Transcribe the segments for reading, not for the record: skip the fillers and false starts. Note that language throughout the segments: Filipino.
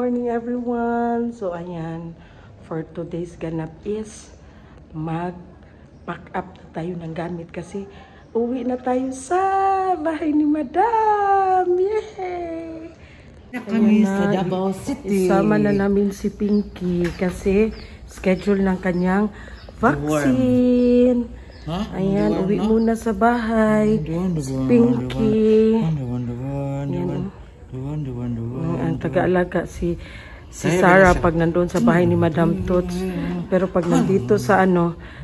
morning everyone. So ayan, for today's ganap is mag-pack up na tayo ng gamit kasi uwi na tayo sa bahay ni Madam. Yay! Kami sa Davao City. Isama na namin si Pinky kasi schedule ng kanyang vaccine. Ayan, uwi muna sa bahay. Si Pinky. Ang taga-alaga si Sarah pag nandun sa bahay ni Madam Toots. Pero pag nandito sa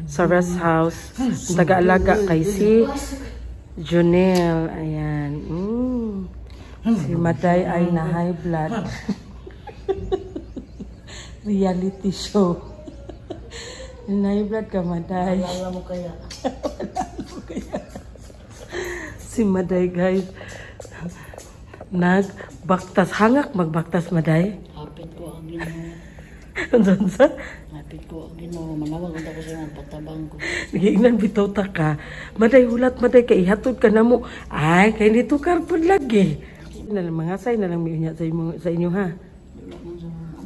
sa rest house, ang taga-alaga kay si Junel. Ayan. Si Maday ay na high blood. Reality show. Na high blood ka, Maday. Wala mo kaya. Si Maday, guys. Nagbaktas. Hangak magbaktas, Maday. Hapit ko ang Ginoo. Andun sa? Hapit ko ang Ginoo. Manawag ko siya ng patabang ko. Nagiingnan bitaw ta ka. Maday, hulat, Maday, kay ihatod ka na mo. Ay, kay nito karpon lagi. Mga say na lang may unya sa inyo, ha? Wala man sa mga.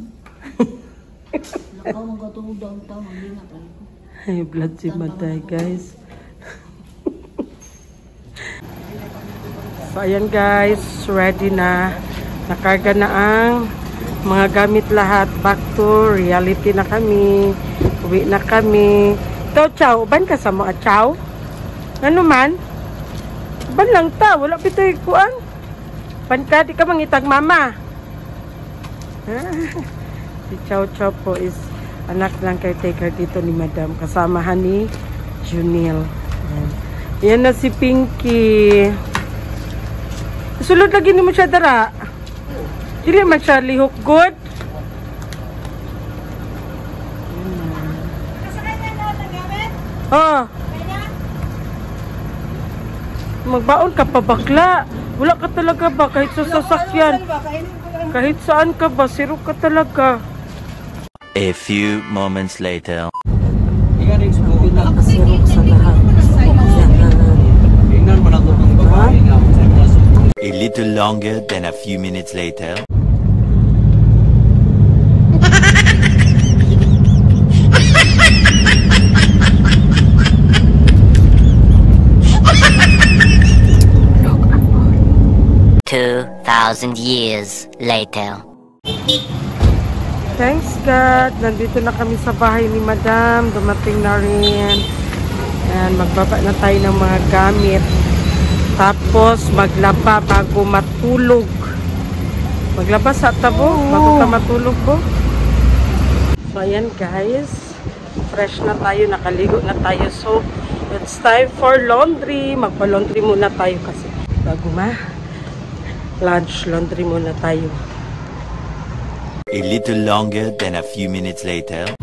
Lakaw mong katulog daw taon. Ang linga pa rin ko. Ay, blood si Maday, guys. So, ayan guys, ready na. Nakarga na ang mga gamit lahat. Back to reality na kami. Uwi na kami. Ikaw, Chow, ban ka sa mga Chow? Ano man? Ban lang ta, wala pito'y kuan. Ban ka, di ka mangitag mama. Si Chow Chow po is anak ng caretaker dito ni Madam. Kasamahan ni Junil. Yan na si Pinky. Sulod lagi ni mo siya dara. Dili man siya lihok good. Oh. Magbaon ka pa bakla. Wala ka talaga ba kahit sa sasakyan. Kahit saan ka ba, siro ka talaga. A few moments later. Nakasirok sa lahat. A little longer than a few minutes later. Years later. Thanks God. Nandito na kami sa bahay ni Madam. Dumating na rin. Ayan, magbaba na tayo ng mga gamit. Tapos maglaba bago matulog. Maglaba sa tabo bago ka matulog po. So ayan guys. Fresh na tayo. Nakaligo na tayo. So it's time for laundry. Magpa-laundry muna tayo kasi bago lunch, laundry muna tayo. A little longer than a few minutes later.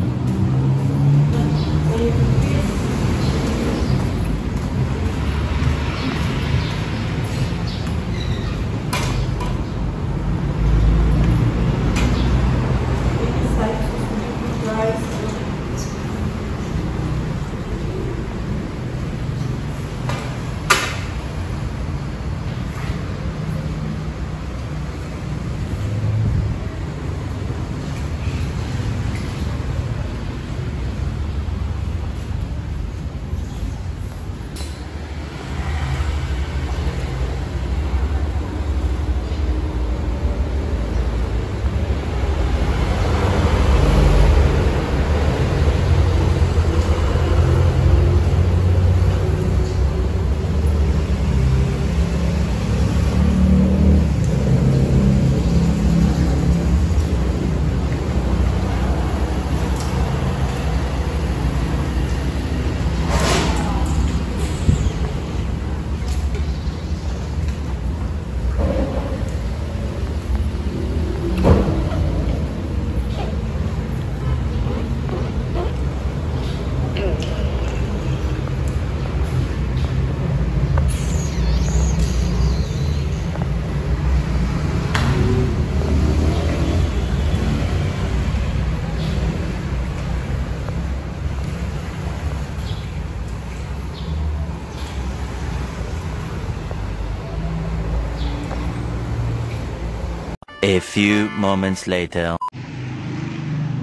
A few moments later.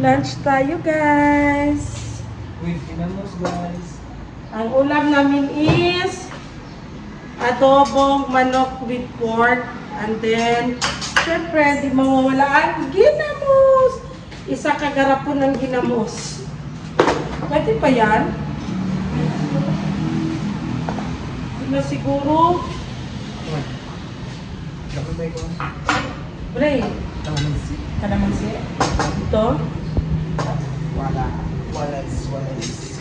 Lunch tayo, guys. Wait, ginamos guys. Ang ulam namin is adobong manok with pork. And then, syempre, di mawawala ang ginamos. Isa kagarapon ng ginamos. Pwede pa yan? Ano siguro? Dapat tayo ko. Pre, Kalamansi. kalamansi. Ito. Wala. Wala is.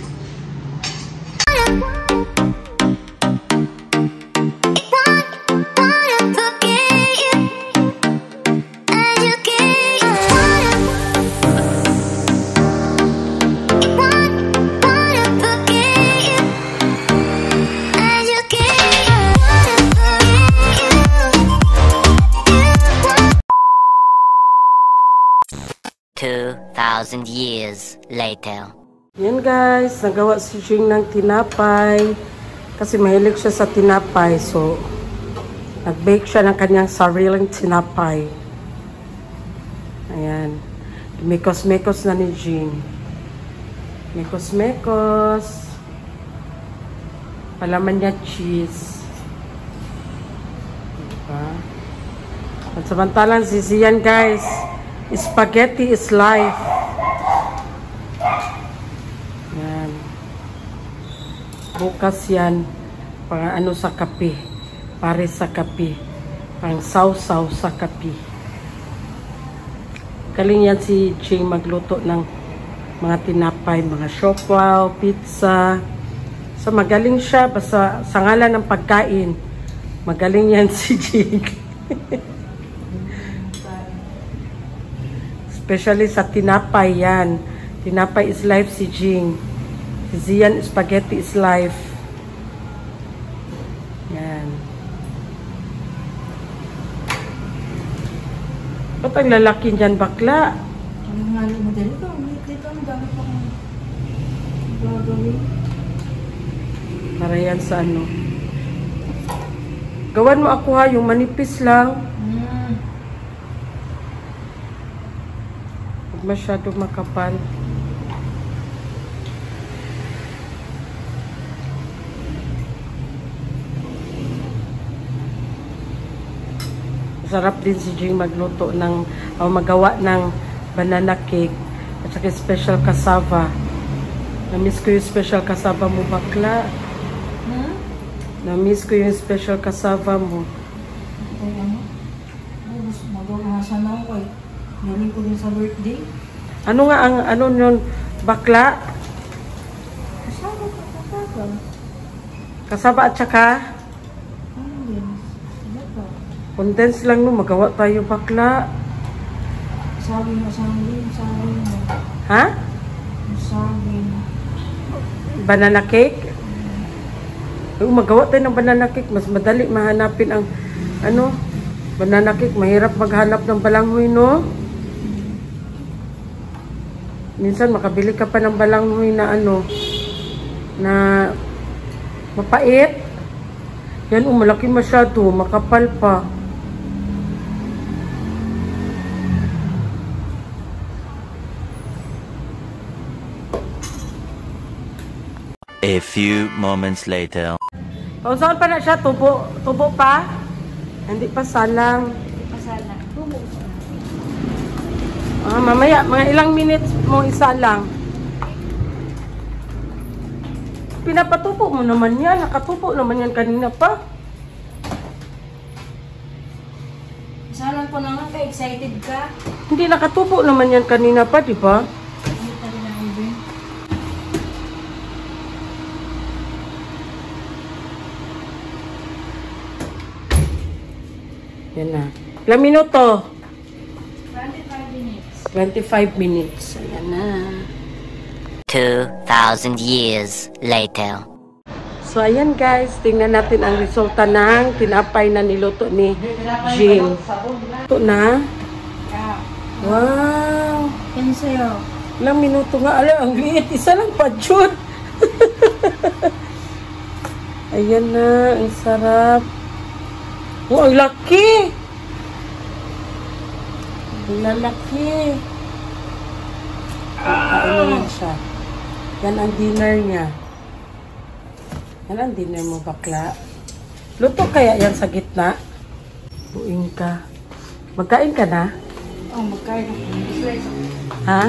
Thousand years later. Yan guys, nagawa si Jing ng tinapay. Kasi mahilig siya sa tinapay. So, nag-bake siya ng kanyang sariling tinapay. Ayan. Mekos-mekos na ni Jing. Mekos-mekos. Palaman niya cheese. Diba? At samantalang si Zian guys, spaghetti is life. Yan. Bukas yan. Pang ano sa kape. Pare sa kape. Pang saw-saw sa kape. Galing yan si Jing magluto ng mga tinapay, mga siopaw, pizza. So magaling siya. Basta sa ngalan ng pagkain. Magaling yan si Jing. Especially sa tinapay yan. Tinapay is life si Jing. Si Zian, spaghetti is life. Yan. Ba't ang lalaki dyan, bakla? Ano nga mo dito? Dito ang gamit pa kong gagawin. Para yan sa ano. Gawan mo ako ha, yung manipis lang. Masyado makapal. Sarap din si Jing magluto ng magawa ng banana cake at saka special cassava. Na-miss ko yung special cassava mo, bakla. Na-miss ko yung special cassava mo. Ay, ano? Magawa nga sana ako eh. Galing ko din sa birthday. Ano nga ang ano yun, bakla? Kasama ka kapag. Kasaba at saka Ano din? Ano ba? condense lang no, magawa tayo bakla. Saging mo. Ha? Saging. Banana cake? Magawa tayo ng banana cake. Mas madali mahanapin ang ano, banana cake. Mahirap maghanap ng balanghoy, no? Minsan makabili ka pa ng balanghoy na ano, na mapait. Yan, malaki masyado, makapal pa. A few moments later. O, saan pa na siya? Tubo? Tubo pa? Hindi pa salang. Masala. Mamaya, mga ilang minutes mo isa lang. Pinapatupo mo naman yan. Nakatupo naman yan kanina pa. Masalang ko na nga, excited ka. Hindi nakatupo naman yan kanina pa, di ba? Hindi tayo na ibig. Yan na. Ilang minuto? 25 minutes. 25 minutes. Ayan na. 2,000 years later. So, ayan guys. Tingnan natin ang resulta ng tinapay na niluto ni Jing. Ito na. Wow. Yan sa'yo. Ilang minuto nga. Ang liit. Isa lang pa, Jud. Ayan na. Ang sarap. Oh, ang laki. Ang lalaki. Kainin siya. Yan ang dinner niya. Yan ang dinner mo, bakla. Luto kaya yan sa gitna? Buing ka. Magkain ka na? Oh, magkain ako. Mag-slice ako. Ha?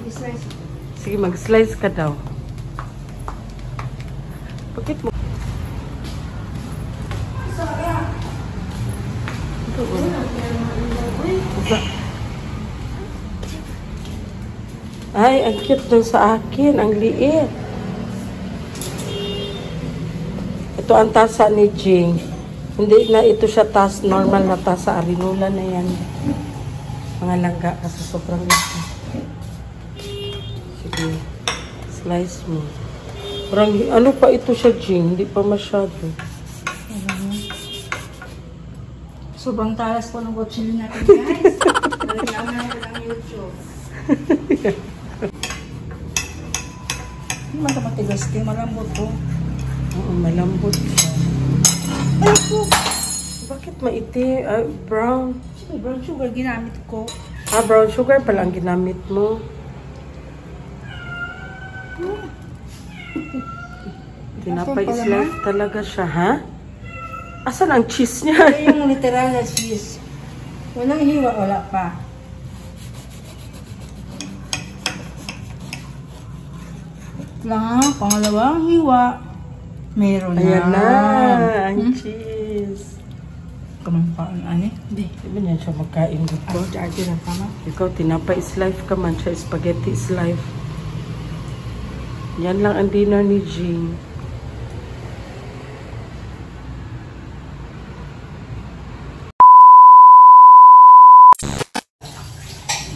Mag-slice ako. Sige, mag-slice ka daw. Bakit mo? Ay, ang cute dun sa akin. Ang liit. Ito ang tasa ni Jing. Hindi na ito siya normal na tasa. Arinula na yan. Mga langga kasi sobrang liit. Sige. Slice mo. Parang, ano pa ito siya, Jing? Hindi pa masyado. Sobrang talas po ng kutsilyo natin, guys. Nalagyan na lang YouTube. Hindi man ito matigas. Kaya malambot to. Oo, malambot siya. Ay ko! Bakit maiti? Brown. Sige, brown sugar ginamit ko. Brown sugar pala ang ginamit mo. Tinapay Asan is pala life talaga siya, ha? Asan ang cheese niya? Ito yung literal na cheese. Walang hiwa, wala pa. Lang, pangalawang hiwa. Meron na. Ayan na, ang cheese. Kamampaan, ani? Hindi. Di ba niyan siya magkain dito? Ano, charge na tama? Ikaw, tinapay is life ka man siya. Spaghetti is life. Yan lang ang dinner ni Jing.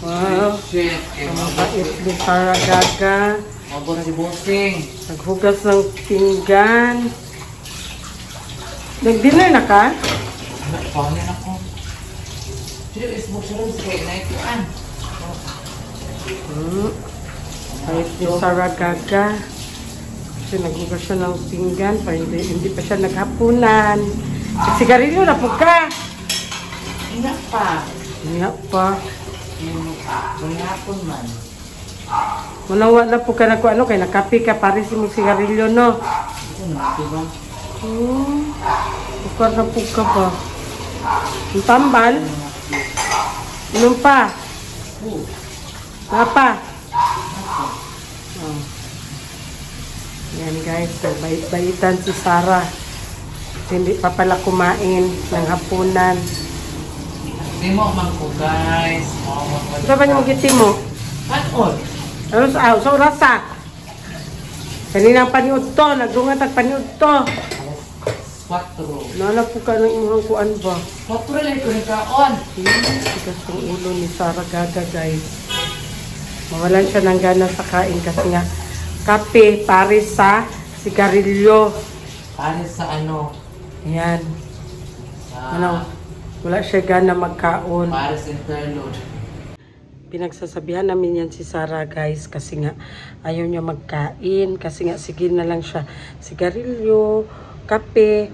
Wow. Shit. Mabait ni Sarah Gaga. Mabot si Bossing. Naghugas ng pinggan. Nag-dinner na ka? Anak, pahanin ako. Sino is book siya rin sa kaya na ito, an? Bait ni Sarah Gaga. Kasi naghugas siya ng pinggan. Pa hindi pa siya naghapunan. Sigarilyo na po ka. Hindi pa. Nga pa. Manghapon man. Manawa na po ka na kung ano. Kaya nakapi ka. Paris mo sigarilyo, no? Ito na, diba? Bukar na po ka ba? Ang tambal? Inom pa? Nga pa? Oh. Yan guys, bait-baitan si Sarah. Hindi pa pala kumain ng hapunan. Hindi mo man ko, guys. Ito ba niyo magiti mo? At-on. Ano sa oras sa? Kanina paniud to, nagdungat ang paniud to. 4. Nala po ka ng imong kuan ba? 4 lang ito nagkaon. Tigas ang ulo ni Sarah Gaga guys. Mawalan siya ng gana sa kain kasi nga kape, pares sa sigarilyo. Para sa ano? Ayan. Sa... Ano? Wala siya gana magkaon. Para sa interlude. Pinagsasabihan namin yan si Sarah guys kasi nga ayaw niya magkain kasi nga sige na lang siya sigarilyo, kape,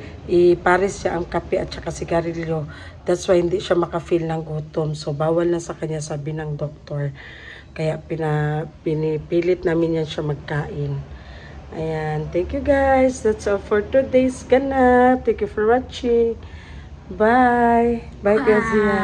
pares siya ang kape at saka sigarilyo. That's why hindi siya makafeel ng gutom. So bawal na sa kanya sabi ng doktor. Kaya pinipilit namin yan siya magkain. Ayan. Thank you guys. That's all for today's ganap. Thank you for watching. Bye. Bye, Gazia.